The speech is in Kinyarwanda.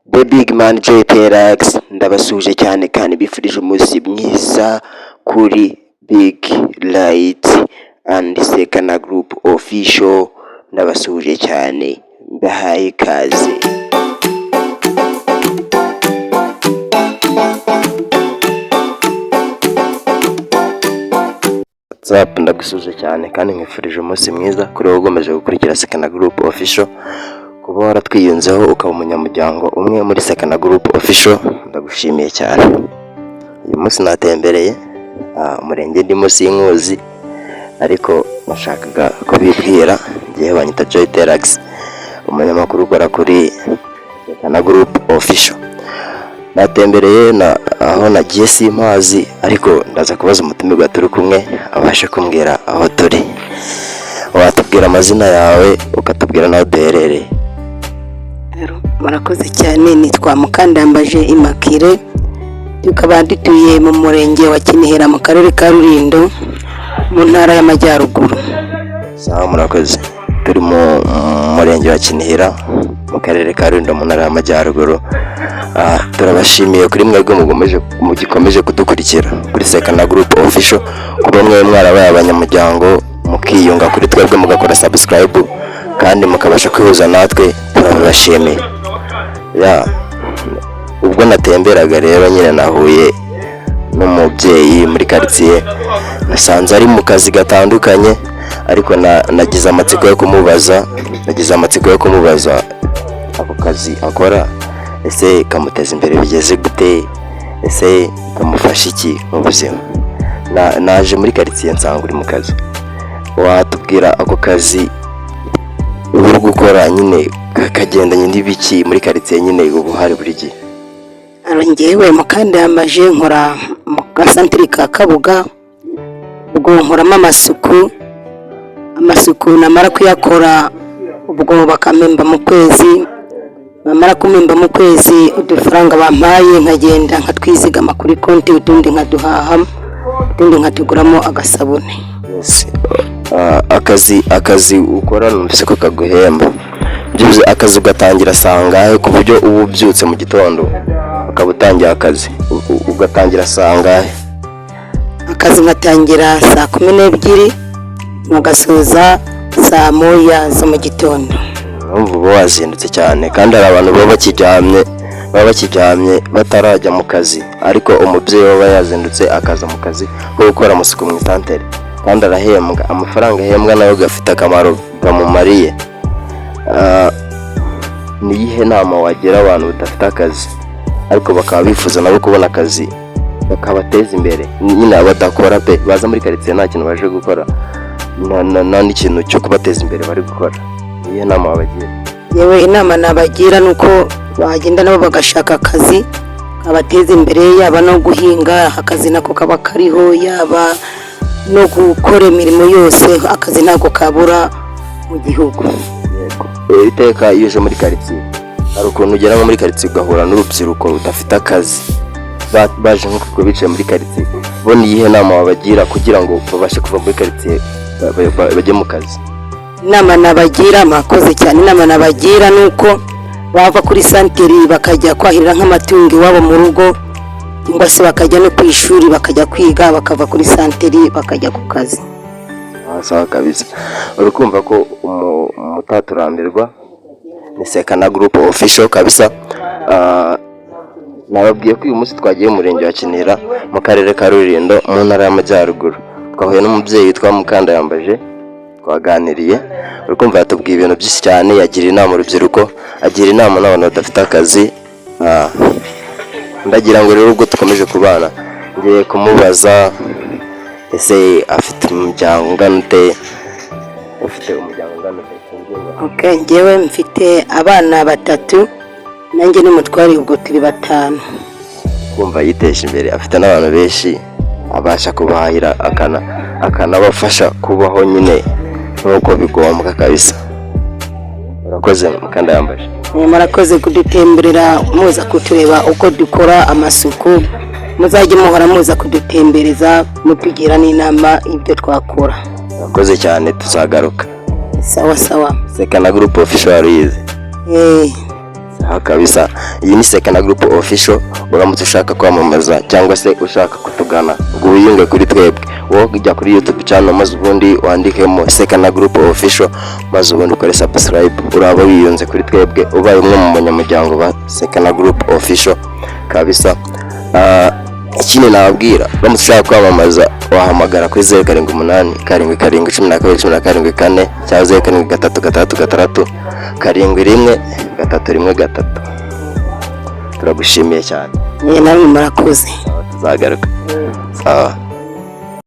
The Big Man Joy Terax ndabasuje cyane kandi bifurije umunsi mwiza kuri Big Light and Sekana Group Official. Ndabasuje cyane mbahaye ikaze. WhatsApp ndagusuje cyane kandi nkifurije umunsi mwiza kuri wowe ugomeje gukurikira Sekana Group Official. Kuba waratwiyunzeho ukaba umunyamuryango umwe muri Sekana Group Official ndagushimiye cyane. Uyu munsi natembereye umurenge ndimo sinkuzi, ariko nashakaga kubibwira ngiye banyita Joy Terax, umunyamakuru ukora kuri Sekana Group Official. Natembereye aho nagiye simpazi, ariko ndaza kubaza umutumirwa turi kumwe abashe kumbwira aho turi. Watubwira amazina yawe ukatubwira naho duherereye? Murakoze cyane, nitwa Mukandambaje Immaculée, tukaba dutuye mu murenge wa Kinihira mu karere ka Rulindo mu ntara y'Amajyaruguru. Sawa, murakoze. Turi mu murenge wa Kinihira mu karere ka Rulindo mu ntara y'Amajyaruguru. Turabashimiye kuri mwebwe mugikomeje kudukurikira kuri Sekana Group Official, kuba mwe mwarabaye abanyamuryango mukiyunga kuri twebwe mugakora subscribe kandi mukabasha kwihuza natwe, turabashimiye. Ubwo natemberaga rero nyine nahuye n'umubyeyi muri quartier, nasanze ari mu kazi gatandukanye, ariko nagize amatsiko yo kumubaza ako kazi akora, ese kamuteza imbere bigeze gute, ese kamufasha iki mu buzima. Naje muri quartier nsanga uri mu kazi, watubwira ako kazi uri gukora nyine kagendanye n'ibiki muri quartier nyine ubu hari buri gihe? Njyewe Mukandambaje nkora mu gasantere ka Kabuga, ubwo nkoramo amasuku namara kuyakora ubwo bakamemba mu kwezi, bamara kumemba mu kwezi udufaranga bampaye nkagenda nkatwizigama kuri konti, utundi nkaduhaha, utundi nkatuguramo agasabune. Akazi ukora numvise ko kaguhemba. Byuze akazi ugatangira sangahe ku buryo ubu ubyutse mu gitondo ukaba utangira akazi ugatangira sangahe? Akazi ngatangira saa 12 mugasoza saa 1 zo mu gitondo. Ubu wazindutse cyane, kandi hari abantu baba bakiryamye batarajya mu kazi, ariko umubyeyi waba yazindutse akaza mu kazi ko gukora amasuku mu isantere, kandi arahembwa. Amafaranga ahembwa nayo gafite akamaro gamumariye. Ni iyihe nama wagira abantu badafite akazi ariko bakaba bifuza nabo kubona akazi bakabateza imbere, nyine abadakora pe baza muri quartier nta kintu baje gukora, nta n'ikintu cyo kubateza imbere bari gukora? Iyihe nama wabagira? Yewe inama nabagira nuko bagenda nabo bagashaka akazi kabateza imbere, yaba no guhinga akazi nako kaba kariho, yaba no gukora imirimo yose, akazi ntabwo kabura mu gihugu. Iteka iyo uje muri quartier hari ukuntu ugera muri quartier ugahura n'urubyiruko rudafite akazi, baje nko bicaye muri quartier, bo ni iyihe nama wabagira kugira ngo babashe kuva muri quartier bajye mu kazi? Inama nabagira, mwakoze cyane. Inama nabagira nuko bava kuri santere bakajya kwahirira nk'amatungo iwabo mu rugo, cyangwa se bakajya no ku ishuri bakajya kwiga, bakava kuri santere bakajya ku kazi. Sawa kabisa. Urukumva ko mutaturambirwa ni Sekana Group Official kabisa. Nababwiye ko uyu munsi twagiye mu murenge wa Kinihira mu karere ka Rulindo mu ntara y'Amajyaruguru. Twahuye n'umubyeyi witwa Mukandambaje, twaganiriye. Urukumva yatubwiye ibintu byinshi cyane, yagira inama urubyiruko, agira inama n'abantu badafite akazi. Ndagira ngo rero ubwo dukomeje kubana ngiye kumubaza, ese afite umuryango ungana ute? Okay, njyewe mfite abana 3, nanjye n'umutwari ubwo turi 5. Kumva yiteje imbere, afite n'abantu benshi abasha kubahira akanabafasha kubaho nyine nk'uko bigombwa kabisa. Murakoze Mukandambaje. Murakoze kudutemberera muza kutureba uko dukora amasuku, muzajye muhora muza kudutembereza mutugira n'inama ibyo twakora. Murakoze cyane, tuzagaruka. Sawa. Sekana Group Official yize. aha kabisa. Iyi ni Sekana Group Official. Uramutse ushaka kwamamaza cyangwa se ushaka kutugana ngo wiyunge kuri twebwe, wowe ujya kuri YouTube channel maze ubundi wandikemo Sekana Group Official, maze ubundi ukore subscribe, uraba wiyunze kuri twebwe, ubaye umwe mu banyamuryango ba Sekana Group Official kabisa. Ikindi nababwira, uramutse ushaka kwamamaza wahamagara kuri 078 772 12 4 cyangwa 0733 7 3 turagushimiye cyane. namwe murakoze. Tuzagaruka. Sawa.